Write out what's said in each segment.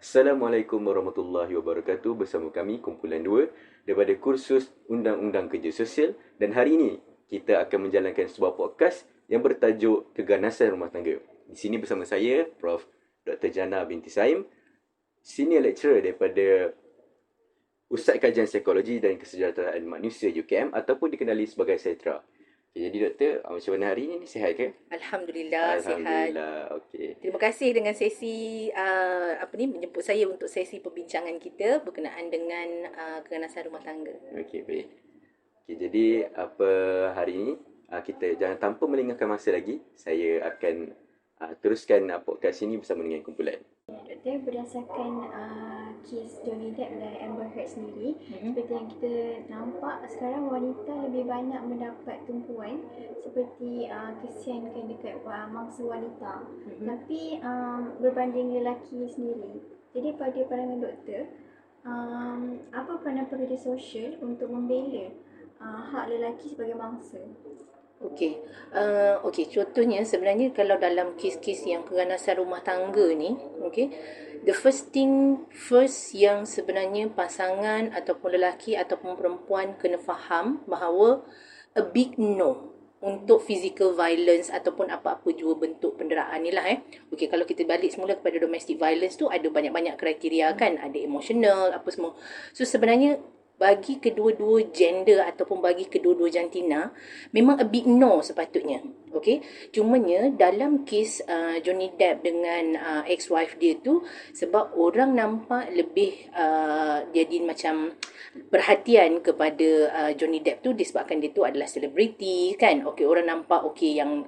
Assalamualaikum warahmatullahi wabarakatuh. Bersama kami kumpulan 2 daripada kursus Undang-Undang Kerja Sosial, dan hari ini kita akan menjalankan sebuah podcast yang bertajuk Keganasan Rumah Tangga. Di sini bersama saya Prof. Dr. Jana binti Saim, senior lecturer daripada Pusat Kajian Psikologi dan Kesejahteraan Manusia UKM ataupun dikenali sebagai SETRA. Jadi doktor, macam mana hari ini? Sihat ke? Alhamdulillah, sihat. Alhamdulillah, okey. Terima kasih dengan sesi menjemput saya untuk sesi perbincangan kita berkenaan dengan keganasan rumah tangga. Okey, baik. Okey, jadi hari ini kita jangan tanpa melengahkan masa lagi, saya akan teruskan podcast ini bersama dengan kumpulan. Doktor, berdasarkan kes Johnny Depp dan Amber Heard sendiri, seperti yang kita nampak sekarang, wanita lebih banyak mendapat tumpuan seperti kesiankan dekat mangsa wanita, tapi berbanding lelaki sendiri. Jadi pada pandangan doktor, apa peranan pekerja sosial untuk membela hak lelaki sebagai mangsa? Okey, contohnya sebenarnya kalau dalam kes-kes yang keganasan rumah tangga ni, the first yang sebenarnya pasangan ataupun lelaki ataupun perempuan kena faham bahawa a big no untuk physical violence ataupun apa-apa jua bentuk penderaan ni lah. Okey, kalau kita balik semula kepada domestic violence tu, ada banyak-banyak kriteria kan, ada emotional apa semua. So sebenarnya bagi kedua-dua gender ataupun bagi kedua-dua jantina, memang a big no sepatutnya. Okey, cumanya dalam kes Johnny Depp dengan ex-wife dia tu, sebab orang nampak lebih jadi macam perhatian kepada Johnny Depp tu disebabkan dia tu adalah selebriti kan. Okey, orang nampak yang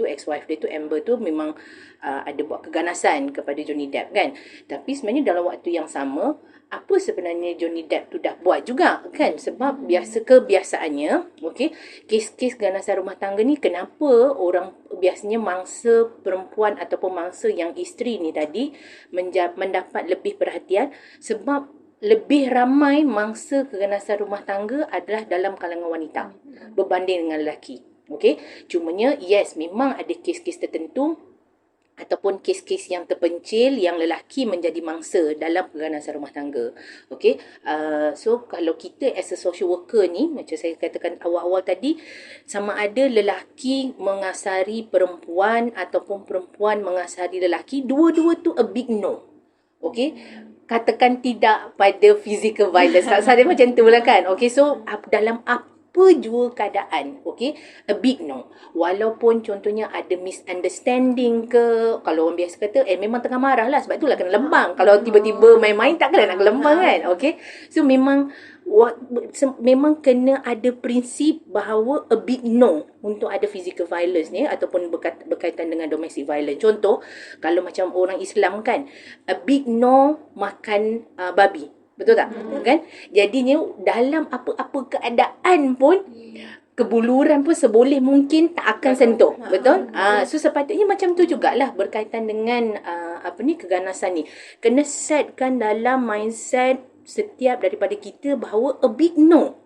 ex-wife dia tu Amber tu memang ada buat keganasan kepada Johnny Depp kan. Tapi sebenarnya dalam waktu yang sama, apa sebenarnya Johnny Depp tu dah buat juga kan, sebab kebiasaannya kes-kes keganasan rumah tangga ni, kenapa orang biasanya mangsa perempuan ataupun mangsa yang isteri ni tadi mendapat lebih perhatian, sebab lebih ramai mangsa keganasan rumah tangga adalah dalam kalangan wanita berbanding dengan lelaki. Okey, cumanya yes, memang ada kes-kes tertentu ataupun kes-kes yang terpencil yang lelaki menjadi mangsa dalam keganasan rumah tangga. Okey, so kalau kita as a social worker ni, macam saya katakan awal-awal tadi, sama ada lelaki mengasari perempuan ataupun perempuan mengasari lelaki, dua-dua tu a big no. Okey, katakan tidak pada physical violence. Saya macam tu lah kan. Okey, so dalam apa jua keadaan, a big no. Walaupun contohnya ada misunderstanding ke, kalau orang biasa kata memang tengah marah lah, sebab itulah kena lembang. Kalau tiba-tiba main-main, takkanlah nak lembang kan. So memang kena ada prinsip bahawa a big no untuk ada physical violence ni ataupun berkaitan dengan domestic violence. Contoh, kalau macam orang Islam kan, a big no makan babi. Betul tak? Kan? Jadinya dalam apa-apa keadaan pun, kebuluran pun seboleh mungkin tak akan sentuh. Betul? So sepatutnya macam tu jugalah berkaitan dengan keganasan ni. Kena setkan dalam mindset setiap daripada kita bahawa a big no.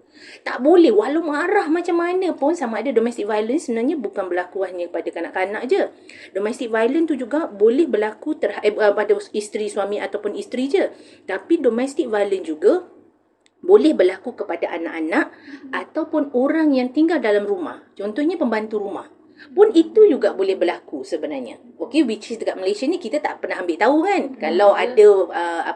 Tak boleh, walau marah macam mana pun, sama ada domestic violence sebenarnya bukan berlaku hanya pada kanak-kanak je. Domestic violence tu juga boleh berlaku pada isteri, suami ataupun isteri je. Tapi domestic violence juga boleh berlaku kepada anak-anak ataupun orang yang tinggal dalam rumah. Contohnya pembantu rumah. Pun itu juga boleh berlaku sebenarnya. Which is dekat Malaysia ni kita tak pernah ambil tahu kan. Kalau ada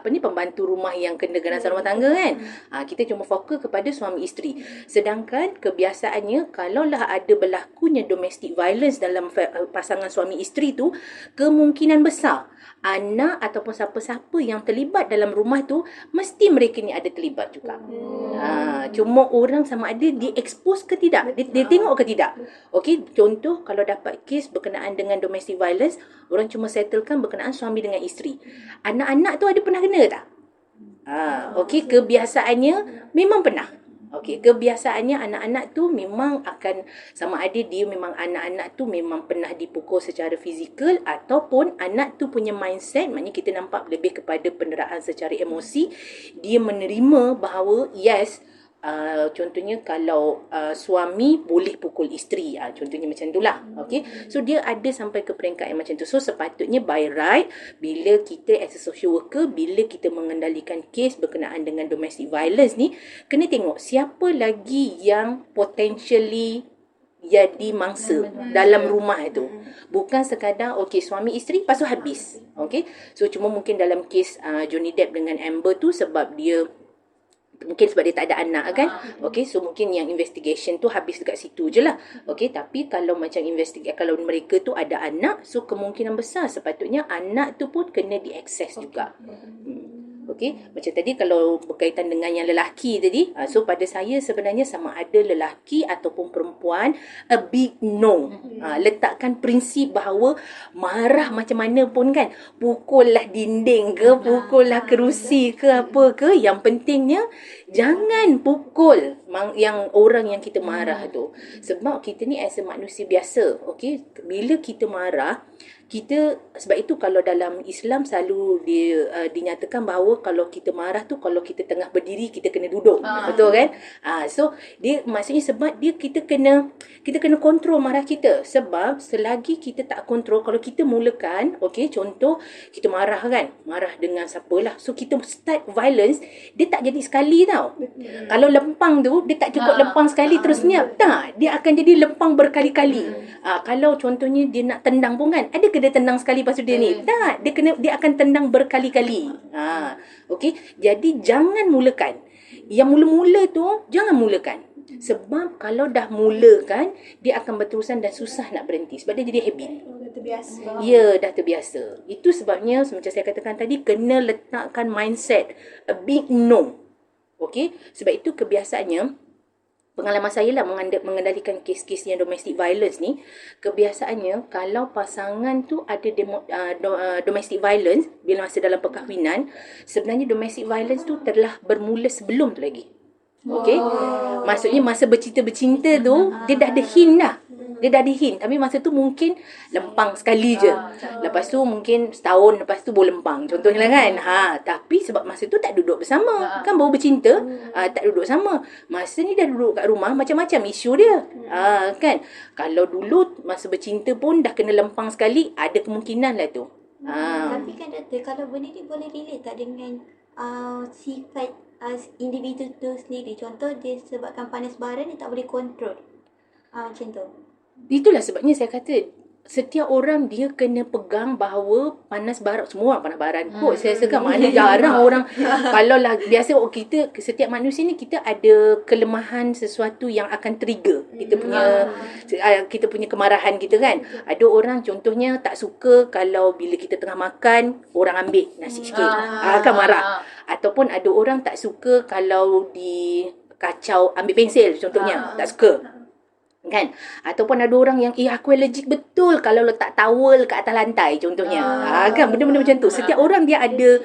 pembantu rumah yang kena keganasan rumah tangga kan. Kita cuma fokus kepada suami isteri. Sedangkan kebiasaannya, kalaulah ada berlakunya domestic violence dalam pasangan suami isteri tu, kemungkinan besar anak ataupun siapa-siapa yang terlibat dalam rumah tu, mesti mereka ni ada terlibat juga. Cuma orang sama ada dia expose ke tidak, dia tengok ke tidak. Contoh, kalau dapat kes berkenaan dengan domestic violence, orang cuma settlekan berkenaan suami dengan isteri. Anak-anak tu ada pernah kena tak? Kebiasaannya memang pernah. Kebiasaannya anak-anak tu memang akan, sama ada dia memang anak-anak tu memang pernah dipukul secara fizikal, ataupun anak tu punya mindset, maknanya kita nampak lebih kepada penderaan secara emosi, dia menerima bahawa yes, contohnya kalau suami boleh pukul isteri, contohnya macam itulah. Okay, so dia ada sampai ke peringkat yang macam tu. So sepatutnya by right, bila kita as a social worker, bila kita mengendalikan kes berkenaan dengan domestic violence ni, kena tengok siapa lagi yang potentially jadi mangsa dalam rumah itu. Bukan sekadar suami isteri lepas tu habis. Okay, so cuma mungkin dalam kes Johnny Depp dengan Amber tu sebab dia tak ada anak kan. Okay, so mungkin yang investigation tu habis dekat situ je lah. Okay, tapi kalau macam kalau mereka tu ada anak, so kemungkinan besar sepatutnya anak tu pun kena diakses juga. Okay, macam tadi kalau berkaitan dengan yang lelaki tadi, so pada saya sebenarnya sama ada lelaki ataupun perempuan, a big no. Letakkan prinsip bahawa marah macam mana pun kan, pukullah dinding ke, pukullah kerusi ke apa ke, yang pentingnya jangan pukul yang orang yang kita marah tu. Sebab kita ni as a manusia biasa, okay, bila kita marah, sebab itu kalau dalam Islam selalu dinyatakan bahawa kalau kita marah tu, kalau kita tengah berdiri kita kena duduk. Betul kan? So dia maksudnya sebab kita kena kontrol marah kita. Sebab selagi kita tak kontrol, kalau kita mulakan, okay, contoh kita marah dengan siapalah, so kita start violence, dia tak jadi sekali tau. Kalau lempang tu dia tak cukup lempang sekali terus niap, tak, dia akan jadi lempang berkali-kali. Kalau contohnya dia nak tendang pun kan, ada dia tendang sekali lepas tu dia ni? Tak, dia akan tendang berkali-kali. Okey, jadi jangan mulakan. Yang mula-mula tu jangan mulakan. Sebab kalau dah mulakan, dia akan berterusan dan susah nak berhenti sebab dia jadi habit. Dah terbiasa. Ya, dah terbiasa. Itu sebabnya macam saya katakan tadi, kena letakkan mindset a big no. Okey, sebab itu kebiasaannya, pengalaman saya lah mengendalikan kes-kes yang domestic violence ni, kebiasaannya kalau pasangan tu ada domestic violence bila masa dalam perkahwinan, sebenarnya domestic violence tu telah bermula sebelum tu lagi. Okey, maksudnya masa bercinta tu dia dah ada hint dah. Dia dah ada hint, tapi masa tu mungkin lempang sekali je. Lepas tu mungkin setahun lepas tu boleh lempang. Contohnya lah kan. Tapi sebab masa tu tak duduk bersama. Kan baru bercinta, tak duduk sama. Masa ni dah duduk kat rumah, macam-macam isu dia. Kan. Kalau dulu masa bercinta pun dah kena lempang sekali, ada kemungkinan lah tu. Tapi kan doktor, kalau benda ni boleh relate tak dengan sifat individu tu sendiri. Contoh dia sebabkan panas baran, dia tak boleh kontrol. Macam tu. Itulah sebabnya saya kata setiap orang dia kena pegang bahawa panas baran, semua orang panas baran kot. Saya rasa mana jarang orang, kalau lah biasa kita, setiap manusia ni kita ada kelemahan sesuatu yang akan trigger kita punya kemarahan kita kan. Ada orang contohnya tak suka kalau bila kita tengah makan orang ambil nasi sikit, akan marah. Ataupun ada orang tak suka kalau kacau ambil pensil contohnya, tak suka kan. Ataupun ada orang yang aku allergic betul kalau letak towel kat atas lantai contohnya. Kan benda-benda macam tu. Setiap orang dia ada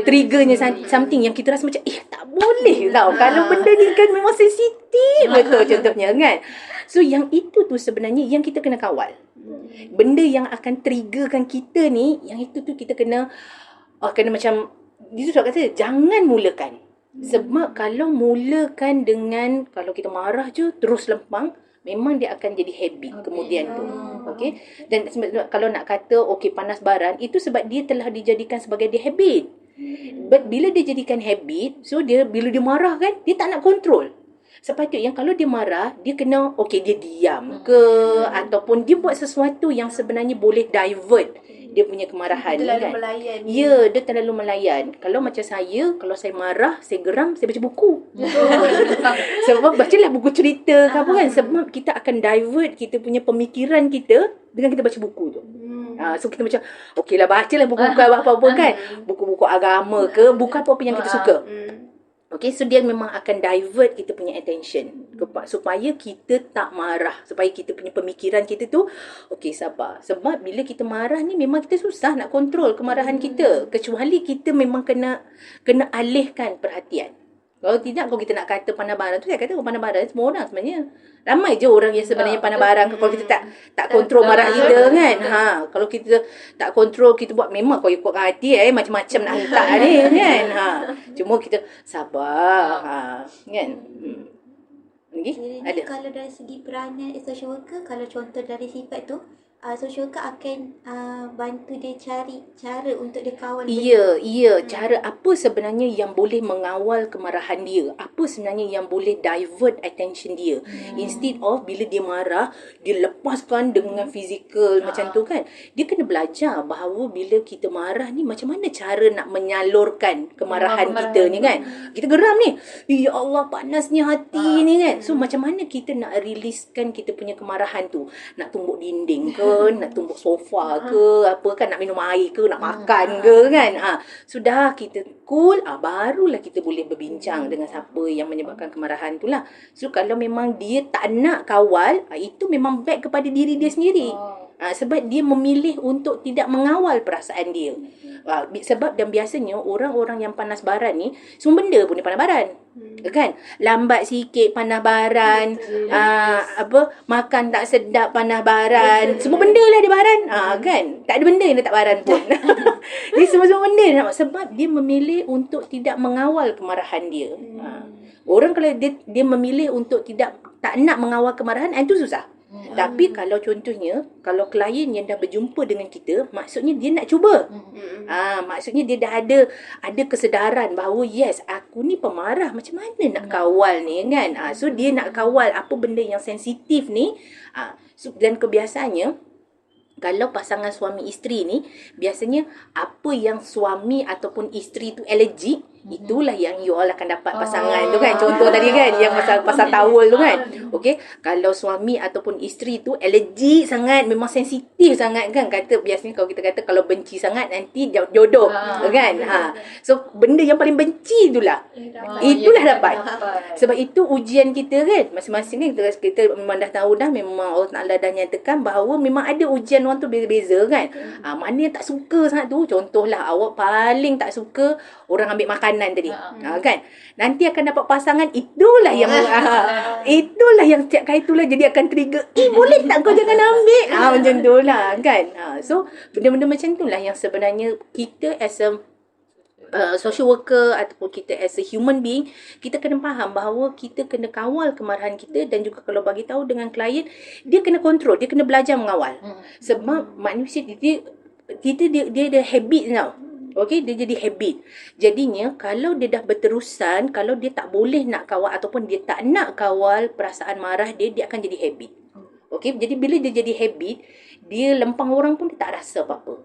triggernya, something yang kita rasa macam tak boleh tau. Kalau benda ni kan memang sensitif betul contohnya kan. So yang itu tu sebenarnya yang kita kena kawal. Benda yang akan triggerkan kita ni, yang itu tu kita kena macam itu sebab kata jangan mulakan. Sebab kalau mulakan dengan, kalau kita marah je terus lempang, memang dia akan jadi habit kemudian tu. Okey. Dan kalau nak kata panas baran, itu sebab dia telah dijadikan sebagai dia habit. But bila dia jadikan habit, so bila dia marah kan, dia tak nak kontrol. Sepatutnya kalau dia marah, dia kena dia diam ke, ataupun dia buat sesuatu yang sebenarnya boleh divert dia punya kemarahan terlalu kan. melayan. Ya, dia terlalu melayan. Kalau macam saya, kalau saya marah, saya geram, saya baca buku. Sebab bacalah buku cerita ke apa kan. Sebab kita akan divert kita punya pemikiran kita dengan kita baca buku tu. So kita macam okeylah, bacalah buku-buku apa-apa kan. Buku-buku agama ke, buku apa-apa yang kita suka. Okay, so dia memang akan divert kita punya attention supaya kita tak marah, supaya kita punya pemikiran kita tu sabar. Sebab bila kita marah ni memang kita susah nak kontrol kemarahan kita, kecuali kita memang kena alihkan perhatian. Kalau tidak, kalau kita nak kata pandai barang tu, saya kata pandai barang semua orang sebenarnya. Ramai je orang yang sebenarnya pandai barang. Kalau kita tak kontrol marah kita kan. Kalau kita tak kontrol, kita buat memang kau ikut hati macam-macam nak letak ni kan. Cuma kita sabar. Kan. Lagi? Jadi Ada. kalau dari segi peranan social worker, kalau contoh dari sifat tu, social worker akan bantu dia cari cara untuk dia kawal Ya, cara apa sebenarnya yang boleh mengawal kemarahan dia? Apa sebenarnya yang boleh divert attention dia? Instead of bila dia marah, dia lepaskan dengan fizikal macam tu kan. Dia kena belajar bahawa bila kita marah ni macam mana cara nak menyalurkan kemarahan kita ni kan. Kita geram ni. Ya Allah, panasnya hati ni kan. So macam mana kita nak releasekan kita punya kemarahan tu? Nak tumbuk dinding ke, nak tumbuk sofa ke, apa kan, nak minum air ke, nak makan ke kan. Sudah kita cool, barulah kita boleh berbincang dengan siapa yang menyebabkan kemarahan tu lah. So kalau memang dia tak nak kawal, itu memang back kepada diri dia sendiri. Sebab dia memilih untuk tidak mengawal perasaan dia. Sebab dan biasanya orang-orang yang panas baran ni, semua benda pun dia panas baran. Kan? Lambat sikit panas baran, makan tak sedap panas baran. Semua benda lah dia baran. Kan? Tak ada benda yang dia tak baran pun. Dia semua benda sebab dia memilih untuk tidak mengawal kemarahan dia. Orang kalau dia memilih untuk tak nak mengawal kemarahan, itu susah. Tapi kalau contohnya, kalau klien yang dah berjumpa dengan kita, maksudnya dia nak cuba. Maksudnya dia dah ada kesedaran bahawa yes, aku ni pemarah, macam mana nak kawal ni kan. So dia nak kawal apa benda yang sensitif ni. Dan kebiasaannya, kalau pasangan suami isteri ni, biasanya apa yang suami ataupun isteri tu allergic, itulah yang you all akan dapat pasangan tu kan. Contoh tadi kan, yang pasal towel tu kan. Okey, kalau suami ataupun isteri tu allergic sangat, memang sensitif sangat kan. Biasanya kalau kita kata kalau benci sangat, nanti jodoh kan. So benda yang paling benci itulah dapat. Sebab itu ujian kita kan, masing-masing kan, kita memang dah tahu dah, memang Allah Ta'ala dah nyatakan bahawa memang ada ujian orang tu beza-beza kan. Mana yang tak suka sangat tu, contohlah awak paling tak suka orang ambil makanan tadi. Kan? Nanti akan dapat pasangan, itulah yang setiap kali itulah jadi akan trigger. Boleh tak kau jangan ambil? Macam tu lah kan. So benda-benda macam tu lah yang sebenarnya kita as a social worker ataupun kita as a human being, kita kena faham bahawa kita kena kawal kemarahan kita. Dan juga kalau bagi tahu dengan klien, dia kena kontrol, dia kena belajar mengawal. Sebab manusia dia ada habit tau. Okey, dia jadi habit. Jadinya kalau dia dah berterusan, kalau dia tak boleh nak kawal ataupun dia tak nak kawal perasaan marah dia akan jadi habit. Okey, jadi bila dia jadi habit, dia lempang orang pun dia tak rasa apa-apa.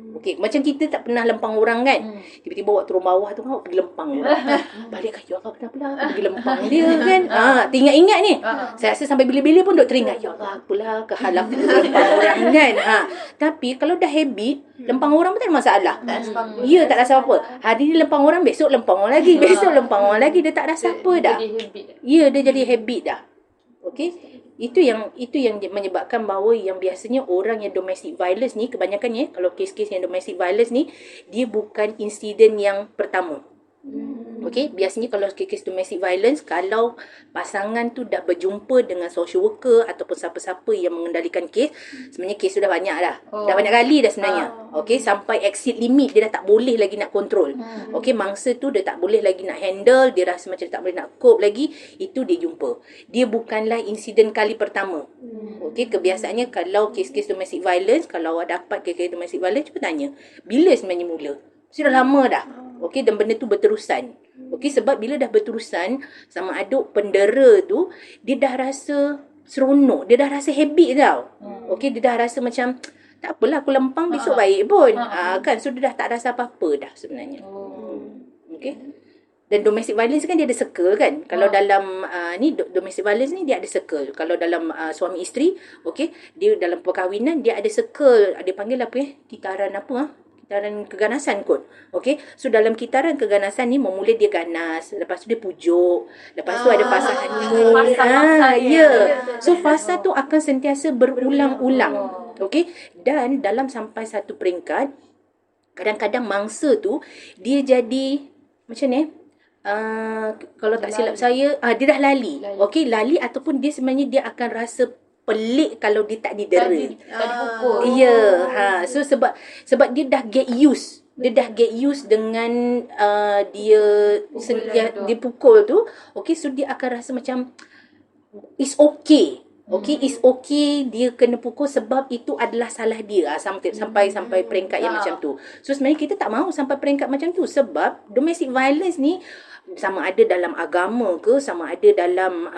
Okey, macam kita tak pernah lempang orang kan. Tiba-tiba awak turun bawah tu, awak pergi lempang orang. Balik ya Allah, kenapa lah pergi lempang dia kan. Ingat-ingat ni. Saya rasa sampai bila-bila pun duk teringat, ya Allah, apalah kehalang lempang orang kan. Tapi kalau dah habit, lempang orang pun tak ada masalah. Ya, tak rasa apa. Hari ni lempang orang, besok lempang orang lagi. Besok lempang orang lagi, dia tak rasa apa dah. Ya, dia jadi habit dah. Okey. Itu yang menyebabkan bahawa yang biasanya orang yang domestic violence ni, kebanyakannya kalau kes-kes yang domestic violence ni, dia bukan insiden yang pertama. Okey, biasanya kalau kes domestic violence, kalau pasangan tu dah berjumpa dengan social worker ataupun siapa-siapa yang mengendalikan kes, sebenarnya kes tu dah banyak dah. Dah banyak kali dah sebenarnya. Okey, sampai exit limit, dia dah tak boleh lagi nak kontrol. Okey, mangsa tu dia tak boleh lagi nak handle, dia rasa macam tak boleh nak cope lagi, itu dia jumpa. Dia bukanlah insiden kali pertama. Okey, kebiasaannya kalau kes-kes domestic violence, kalau awak dapat kes-kes domestic violence, cuba tanya, bila sebenarnya mula? Sudah lama dah. Okey, dan benda tu berterusan. Okey, sebab bila dah berterusan, sama aduk pendera tu, dia dah rasa seronok, dia dah rasa habit tau. Okey, dia dah rasa macam, tak apalah aku lempang, besok baik pun. Kan, so dia dah tak rasa apa-apa dah sebenarnya. Okey. Dan domestic violence kan dia ada circle kan. Kalau dalam domestic violence ni dia ada circle. Kalau dalam suami isteri, okey, dia dalam perkahwinan dia ada circle. Dia panggil apa kitaran apa kitaran keganasan kot. Okey. So dalam kitaran keganasan ni memula dia ganas, lepas tu dia pujuk, lepas tu ada fasa honeymoon. So fasa tu akan sentiasa berulang-ulang. Okey. Dan dalam sampai satu peringkat, kadang-kadang mangsa tu dia jadi macam ni, Kalau tak silap saya, dia dah lali. Okey, lali ataupun dia sebenarnya dia akan rasa pelik kalau dia tak didera. Tak dipukul. Ya, so sebab dia dah get used. Dia dah get used dengan dia dipukul tu. Okay, so dia akan rasa macam it's okay. Okay, it's okay dia kena pukul sebab itu adalah salah dia. Sampai peringkat yang macam tu. So sebenarnya kita tak mahu sampai peringkat macam tu sebab domestic violence ni sama ada dalam agama ke, sama ada dalam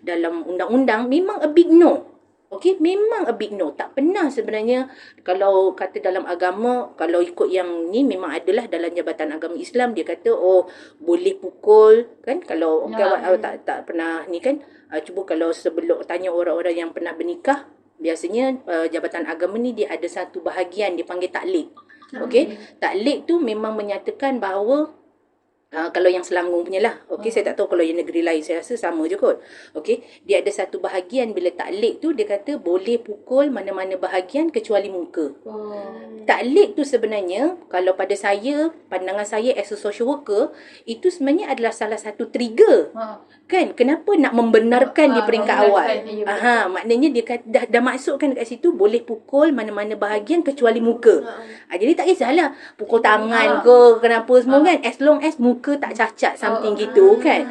dalam undang-undang, memang a big no. Okey, memang a big no. Tak pernah sebenarnya, kalau kata dalam agama, kalau ikut yang ni memang adalah dalam Jabatan Agama Islam, dia kata boleh pukul kan. Kalau tak pernah ni kan, cuba kalau sebelum tanya orang-orang yang pernah bernikah, biasanya Jabatan Agama ni dia ada satu bahagian dipanggil taklik. Okey, taklik tu memang menyatakan bahawa kalau yang Selangor punya lah. Okey, saya tak tahu kalau yang negeri lain, saya rasa sama je kot. Okey, dia ada satu bahagian bila taklik tu dia kata boleh pukul mana-mana bahagian kecuali muka. Taklik tu sebenarnya kalau pada saya, pandangan saya as a social worker, itu sebenarnya adalah salah satu trigger. Kan? Kenapa nak membenarkan di peringkat awal? Maknanya dia kata, dah masukkan kat situ boleh pukul mana-mana bahagian kecuali muka. Jadi tak kisahlah pukul tangan ke kenapa semua kan, as long as muka tak cacat something gitu kan.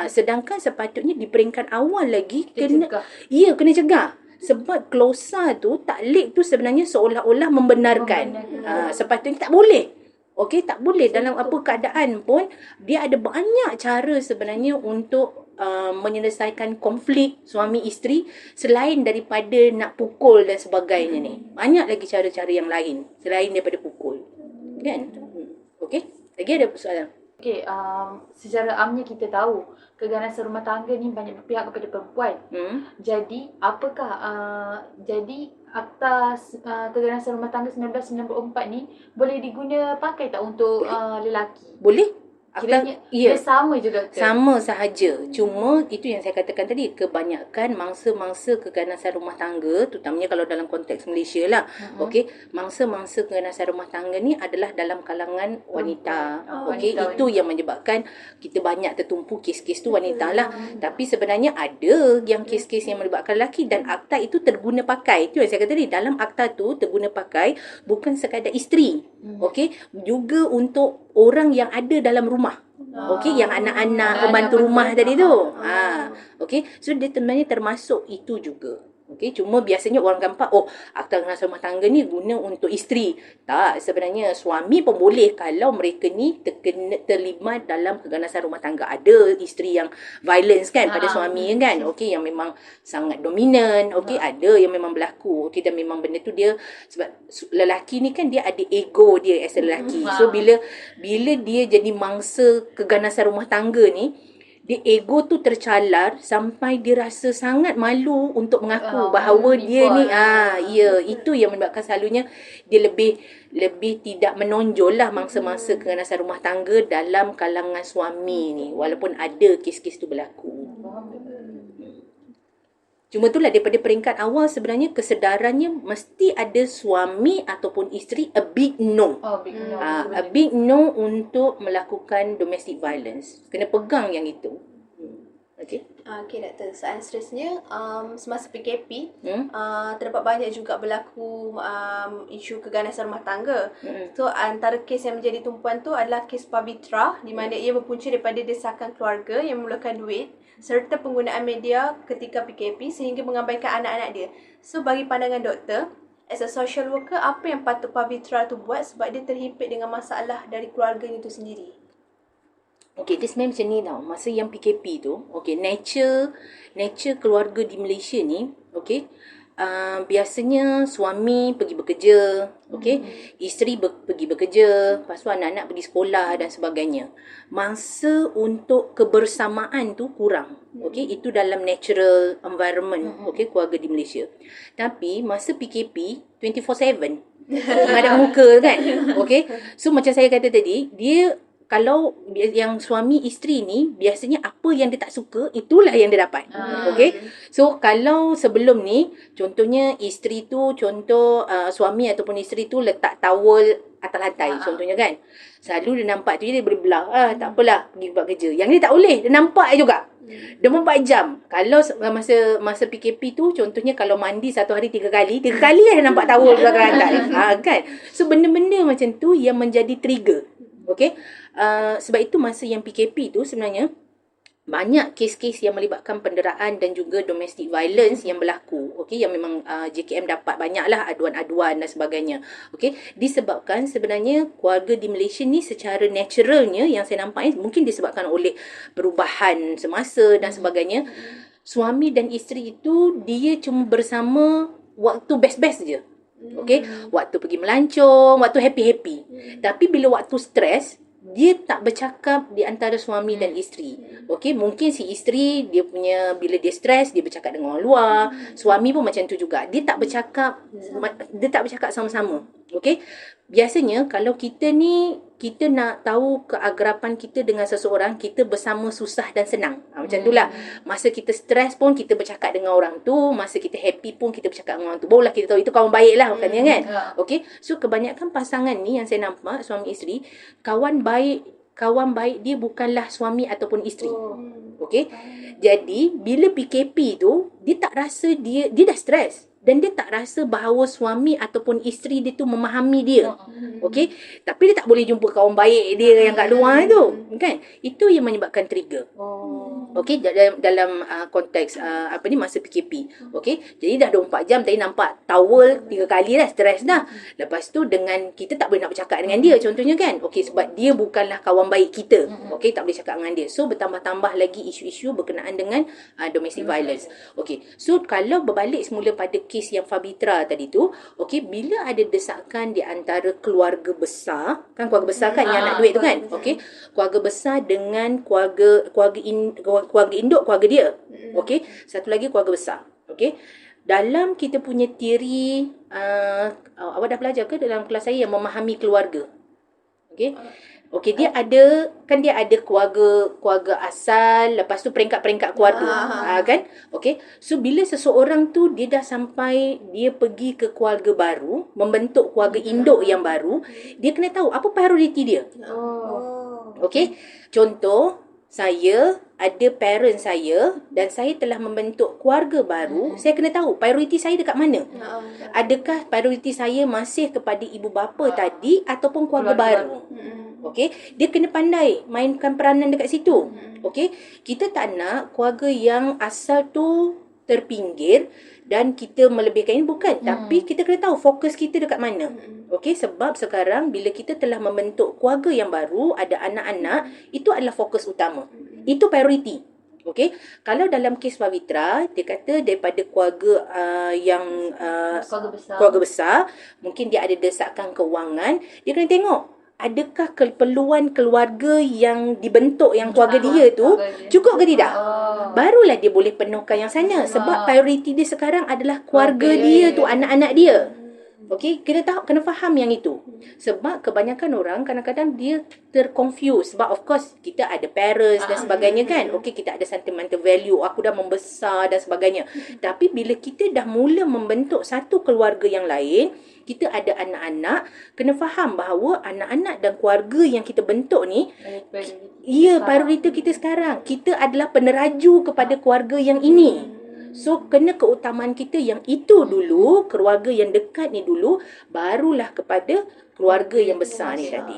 Sedangkan sepatutnya di peringkat awal lagi kena cegah. Sebab klausa tu, taklik tu sebenarnya seolah-olah membenarkan. Sepatutnya tak boleh. Okey, tak boleh dalam apa keadaan pun. Dia ada banyak cara sebenarnya untuk menyelesaikan konflik suami isteri selain daripada nak pukul dan sebagainya ni. Banyak lagi cara-cara yang lain selain daripada pukul. Kan? Okey? Lagi ada soalan? Okey, secara amnya kita tahu keganasan rumah tangga ni banyak berpihak kepada perempuan. Jadi, apakah jadi Akta Keganasan Rumah Tangga 1994 ni boleh diguna pakai tak untuk lelaki? Boleh. Kiranya dia sama je doktor? Sama sahaja. Cuma itu yang saya katakan tadi, kebanyakan mangsa-mangsa keganasan rumah tangga, terutamanya kalau dalam konteks Malaysia lah. Okey, mangsa-mangsa keganasan rumah tangga ni adalah dalam kalangan wanita. Okey, itu yang menyebabkan kita banyak tertumpu kes-kes tu wanita lah. Tapi sebenarnya ada yang kes-kes yang melibatkan lelaki dan akta itu terguna pakai. Itu yang saya kata tadi, dalam akta tu terguna pakai bukan sekadar isteri. Okey, juga untuk orang yang ada dalam rumah. Okey, yang anak-anak, pembantu rumah tadi tu. Okey, so dia sebenarnya termasuk itu juga. Okey, cuma biasanya orang gampak, akta keganasan rumah tangga ni guna untuk isteri. Tak, sebenarnya suami pun boleh kalau mereka ni terlibat dalam keganasan rumah tangga. Ada isteri yang violence kan pada suami kan. Okey, yang memang sangat dominan. Okey, ada yang memang berlaku. Okey, dan memang benda tu dia, sebab lelaki ni kan dia ada ego dia as a lelaki. So bila dia jadi mangsa keganasan rumah tangga ni, dia ego tu tercalar sampai dia rasa sangat malu untuk mengaku bahawa dia ni itu yang menyebabkan selalunya dia lebih tidak menonjol lah mangsa-mangsa keganasan rumah tangga dalam kalangan suami ni, walaupun ada kes-kes tu berlaku. Cuma itulah daripada peringkat awal sebenarnya kesedarannya mesti ada suami ataupun isteri a big no. A big no untuk melakukan domestic violence. Kena pegang yang itu. Okey. Okey doktor, soalan seterusnya, semasa PKP terdapat banyak juga berlaku isu keganasan rumah tangga. So antara kes yang menjadi tumpuan tu adalah kes Pavitra, di mana ia berpunca daripada desakan keluarga yang memerlukan duit serta penggunaan media ketika PKP sehingga mengabaikan anak-anak dia. So bagi pandangan doktor, as a social worker, apa yang patut Pavitra tu buat sebab dia terhimpit dengan masalah dari keluarganya tu sendiri? Okey, dia sebenarnya macam ni tau. Masa yang PKP tu, okey, nature keluarga di Malaysia ni, okey, biasanya suami pergi bekerja, okey, isteri pergi bekerja, lepas tu anak-anak pergi sekolah dan sebagainya. Masa untuk kebersamaan tu kurang. Okey, itu dalam natural environment, okey, keluarga di Malaysia. Tapi masa PKP 24/7 menghadap muka kan. Okey. So macam saya kata tadi, dia kalau yang suami isteri ni biasanya apa yang dia tak suka itulah yang dia dapat. Okey. So kalau sebelum ni contohnya isteri tu suami ataupun isteri tu letak towel atas lantai contohnya kan. Selalu dia nampak tu je dia boleh belah. Tak apalah pergi buat kerja. Yang ni tak boleh. Dia nampak juga. 24 jam. Kalau masa PKP tu contohnya kalau mandi satu hari 3 kali lah dia nampak towel di belakang lantai. Kan. So benda-benda macam tu yang menjadi trigger. Okey. Sebab itu masa yang PKP tu sebenarnya banyak kes-kes yang melibatkan penderaan dan juga domestic violence yang berlaku. Okey, yang memang JKM dapat banyaklah aduan-aduan dan sebagainya. Okey, disebabkan sebenarnya keluarga di Malaysia ni secara naturalnya yang saya nampak mungkin disebabkan oleh perubahan semasa dan sebagainya. Suami dan isteri itu dia cuma bersama waktu best-best je. Okey, waktu pergi melancong, waktu happy-happy. Tapi bila waktu stres, dia tak bercakap di antara suami dan isteri. Okey, mungkin si isteri dia punya bila dia stres dia bercakap dengan orang luar, suami pun macam tu juga. Dia tak bercakap sama-sama. Okey. Biasanya kalau kita nak tahu keagrapan kita dengan seseorang, kita bersama susah dan senang. Macam itulah. Masa kita stres pun kita bercakap dengan orang tu, masa kita happy pun kita bercakap dengan orang tu. Barulah kita tahu itu kawan baik lah bukannya kan. Okey. So kebanyakan pasangan ni yang saya nampak suami isteri, kawan baik dia bukanlah suami ataupun isteri. Okey. Jadi bila PKP tu dia tak rasa dia dah stres. Dan dia tak rasa bahawa suami ataupun isteri dia tu memahami dia. Okey. Tapi dia tak boleh jumpa kawan baik dia yang kat luar tu. Kan? Itu yang menyebabkan trigger. Okey. Dalam konteks masa PKP. Okey. Jadi dah 24 jam tadi nampak towel 3 kali dah stres dah. Lepas tu dengan kita tak boleh nak bercakap dengan dia contohnya kan. Okey. Sebab dia bukanlah kawan baik kita. Okey. Tak boleh cakap dengan dia. So bertambah-tambah lagi isu-isu berkenaan dengan domestic violence. Okey. So kalau berbalik semula pada kes yang Fabitra tadi tu, okey, bila ada desakan di antara keluarga besar, kan keluarga besar kan yang nak duit tu kan, okey, keluarga besar dengan keluarga induk keluarga dia, okey, satu lagi keluarga besar, okey. Dalam kita punya teori, awak dah belajar ke dalam kelas saya yang memahami keluarga, okey. Okey, dia ada keluarga asal, lepas tu peringkat-peringkat keluarga. Kan? Okey. So bila seseorang tu dia dah sampai dia pergi ke keluarga baru, membentuk keluarga induk yang baru, dia kena tahu apa prioriti dia. Okey. Contoh, saya ada parent saya dan saya telah membentuk keluarga baru, saya kena tahu prioriti saya dekat mana. Adakah prioriti saya masih kepada ibu bapa tadi ataupun keluarga baru? Okey, dia kena pandai mainkan peranan dekat situ. Okey, kita tak nak keluarga yang asal tu terpinggir dan kita melebihkan ini, bukan. Tapi kita kena tahu fokus kita dekat mana. Okey, sebab sekarang bila kita telah membentuk keluarga yang baru, ada anak-anak, itu adalah fokus utama. Itu prioriti. Okey, kalau dalam kes Fabitra, dia kata daripada keluarga yang keluarga besar, mungkin dia ada desakan kewangan, dia kena tengok adakah keperluan keluarga yang dibentuk yang keluarga dia tu cukup ke tidak. Barulah dia boleh penuhkan yang sana. Sebab prioriti dia sekarang adalah keluarga dia tu, anak-anak dia. Okey, kena faham yang itu. Sebab kebanyakan orang kadang-kadang dia terconfuse. Sebab of course kita ada parents dan sebagainya kan. Okey, kita ada sentimental value. Aku dah membesar dan sebagainya. Tapi bila kita dah mula membentuk satu keluarga yang lain, kita ada anak-anak, kena faham bahawa anak-anak dan keluarga yang kita bentuk ni, prioriti kita sekarang. Kita adalah peneraju kepada keluarga yang ini. So, kena keutamaan kita yang itu dulu, keluarga yang dekat ni dulu, barulah kepada keluarga yang besar ni tadi.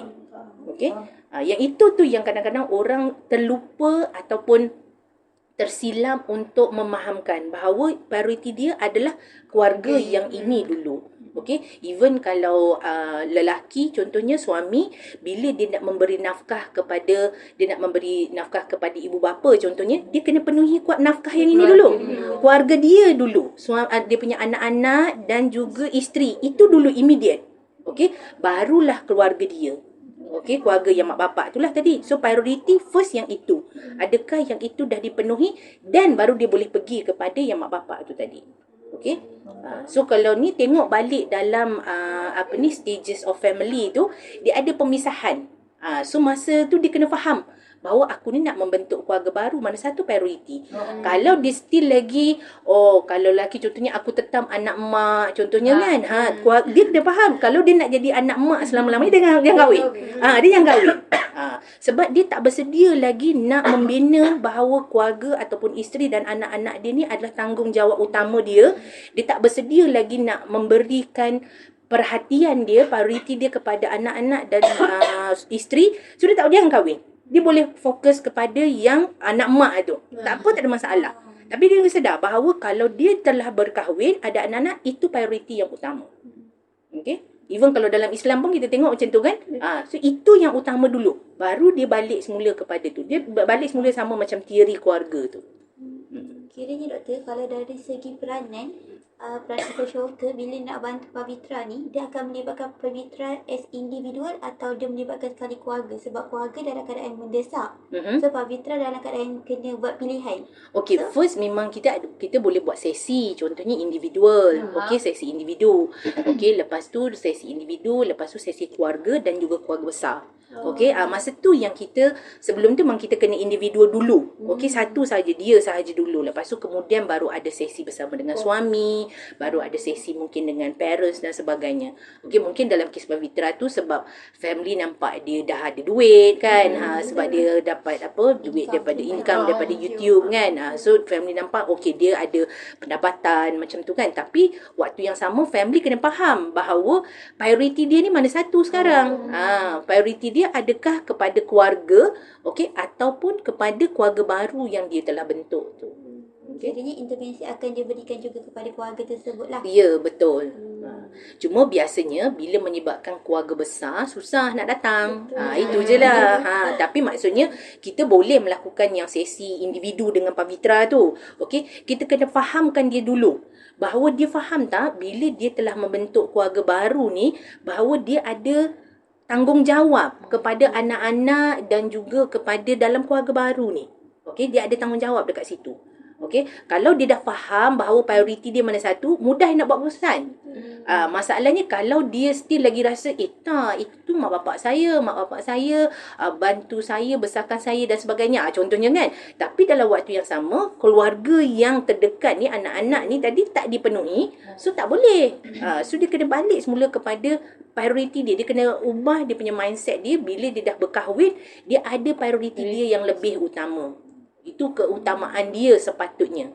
Okey? Yang itu tu yang kadang-kadang orang terlupa ataupun tersilap untuk memahamkan bahawa prioriti dia adalah keluarga yang ini dulu. Okey, even kalau lelaki, contohnya suami, bila dia nak memberi nafkah kepada ibu bapa contohnya, dia kena penuhi nafkah yang ini dulu. Keluarga dia dulu, dia punya anak-anak dan juga isteri, itu dulu immediate. Okey, barulah keluarga dia. Okey, keluarga yang mak bapak itulah tadi. So priority first yang itu. Adakah yang itu dah dipenuhi, dan baru dia boleh pergi kepada yang mak bapak itu tadi. Okey. So kalau ni tengok balik dalam stages of family tu, dia ada pemisahan. So masa tu dia kena faham bahawa aku ni nak membentuk keluarga baru, mana satu prioriti. Kalau dia still lagi, kalau lelaki contohnya aku tetam anak mak contohnya kan, dia kena faham kalau dia nak jadi anak mak selama-lamanya dia jangan kahwin. Dia jangan kahwin. Sebab dia tak bersedia lagi nak membina bahawa keluarga ataupun isteri dan anak-anak dia ni adalah tanggungjawab utama dia. Dia tak bersedia lagi nak memberikan perhatian dia, prioriti dia kepada anak-anak dan isteri. So dia tak, dia jangan kahwin. Dia boleh fokus kepada yang anak mak tu. Tak apa, tak ada masalah. Tapi dia kena sedar bahawa kalau dia telah berkahwin, ada anak-anak, itu prioriti yang utama. Okay? Even kalau dalam Islam pun kita tengok macam tu kan. So itu yang utama dulu. Baru dia balik semula kepada tu. Dia balik semula sama macam teori keluarga tu. Kiranya doktor, kalau dari segi peranan social worker bila nak bantu Pavitra ni, dia akan melibatkan Pavitra as individual atau dia melibatkan sekali keluarga, sebab keluarga dalam keadaan mendesak. So Pavitra dalam keadaan kena buat pilihan. Okay, so, first memang kita boleh buat sesi, contohnya individual. Okay, sesi individu. Okay, lepas tu sesi individu, lepas tu sesi keluarga dan juga keluarga besar. Okay, masa tu yang kita, sebelum tu memang kita kena individu dulu. Okay, satu saja, dia sahaja dulu. Lepas tu kemudian baru ada sesi bersama dengan suami, baru ada sesi mungkin dengan parents dan sebagainya. Okay, mungkin dalam kes Pavitra tu sebab family nampak dia dah ada duit kan, sebab dia dapat duit daripada income daripada YouTube kan. So family nampak okay, dia ada pendapatan macam tu kan. Tapi waktu yang sama family kena faham bahawa prioriti dia ni mana satu sekarang. Prioriti dia adakah kepada keluarga, okey, ataupun kepada keluarga baru yang dia telah bentuk tu. Jadinya intervensi akan diberikan juga kepada keluarga tersebut lah. Ya, betul. Cuma biasanya bila menyebabkan keluarga besar, susah nak datang. Itu je lah. Tapi maksudnya kita boleh melakukan yang sesi individu dengan Pavitra tu. Okey, kita kena fahamkan dia dulu. Bahawa dia faham tak bila dia telah membentuk keluarga baru ni, bahawa dia ada tanggungjawab kepada anak-anak dan juga kepada dalam keluarga baru ni. Okey, dia ada tanggungjawab dekat situ. Okey, kalau dia dah faham bahawa prioriti dia mana satu, mudah nak buat keputusan. Masalahnya kalau dia still lagi rasa tak, itu mak bapak saya bantu saya, besarkan saya dan sebagainya. Contohnya kan. Tapi dalam waktu yang sama, keluarga yang terdekat ni, anak-anak ni tadi tak dipenuhi, so tak boleh. So dia kena balik semula kepada prioriti dia. Dia kena ubah dia punya mindset dia. Bila dia dah berkahwin, dia ada prioriti dia yang lebih utama. Itu keutamaan dia sepatutnya.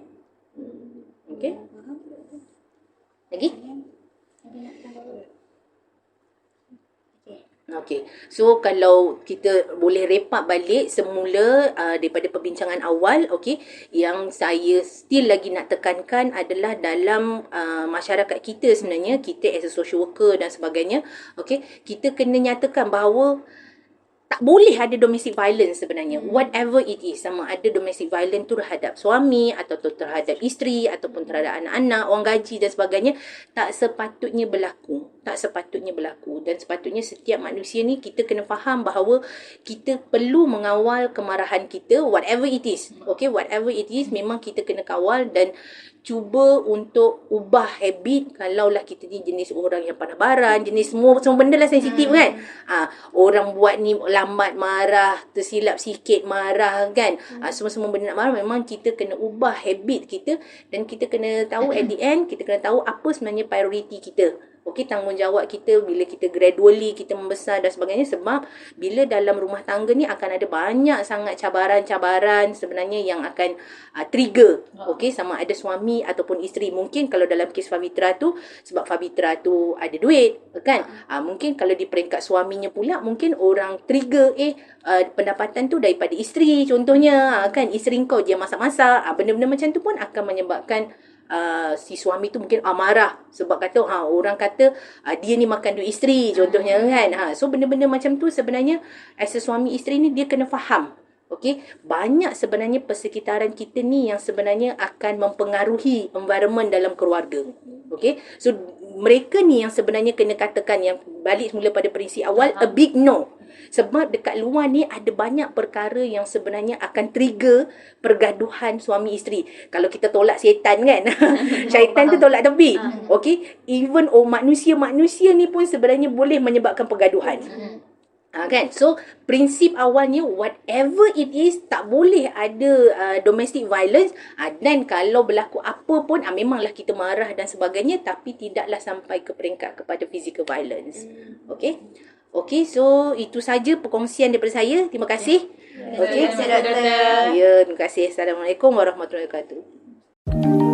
Okey? Lagi? Okey. So kalau kita boleh repat balik semula daripada perbincangan awal, okey, yang saya still lagi nak tekankan adalah dalam masyarakat kita sebenarnya, kita as a social worker dan sebagainya, okey, kita kena nyatakan bahawa tak boleh ada domestic violence sebenarnya. Whatever it is. Sama ada domestic violence tu terhadap suami, atau terhadap isteri, ataupun terhadap anak-anak, orang gaji dan sebagainya. Tak sepatutnya berlaku. Tak sepatutnya berlaku. Dan sepatutnya setiap manusia ni kita kena faham bahawa kita perlu mengawal kemarahan kita. Whatever it is. Okay, whatever it is, memang kita kena kawal dan cuba untuk ubah habit. Kalaulah kita ni jenis orang yang pandai barang, jenis semua benda lah sensitif kan. Orang buat ni lambat marah, tersilap sikit marah kan. Semua benda nak marah, memang kita kena ubah habit kita. Dan kita kena tahu at the end, kita kena tahu apa sebenarnya prioriti kita. Okey, tanggungjawab kita bila kita gradually kita membesar dan sebagainya. Sebab bila dalam rumah tangga ni akan ada banyak sangat cabaran-cabaran sebenarnya yang akan trigger. Okey, sama ada suami ataupun isteri. Mungkin kalau dalam kes Pavitra tu, sebab Pavitra tu ada duit kan. Mungkin kalau di peringkat suaminya pula, mungkin orang trigger pendapatan tu daripada isteri contohnya kan. Isteri kau dia masak-masak. Benda-benda macam tu pun akan menyebabkan si suami tu mungkin marah sebab kata orang kata dia ni makan duit isteri contohnya kan. So benda-benda macam tu sebenarnya as a suami isteri ni dia kena faham. Okey, banyak sebenarnya persekitaran kita ni yang sebenarnya akan mempengaruhi environment dalam keluarga. Okey, so mereka ni yang sebenarnya kena katakan, yang balik semula pada prinsip awal, a big no. Sebab dekat luar ni ada banyak perkara yang sebenarnya akan trigger pergaduhan suami isteri. Kalau kita tolak syaitan kan, syaitan tu tolak tepi. Okey, even manusia-manusia ni pun sebenarnya boleh menyebabkan pergaduhan. Kan? So, prinsip awalnya whatever it is, tak boleh ada domestic violence. Dan kalau berlaku apa pun, memanglah kita marah dan sebagainya, tapi tidaklah sampai ke peringkat kepada physical violence. Okay? Okay, so itu saja perkongsian daripada saya. Terima kasih. Terima kasih, Doktor. Ya, terima kasih. Assalamualaikum warahmatullahi wabarakatuh.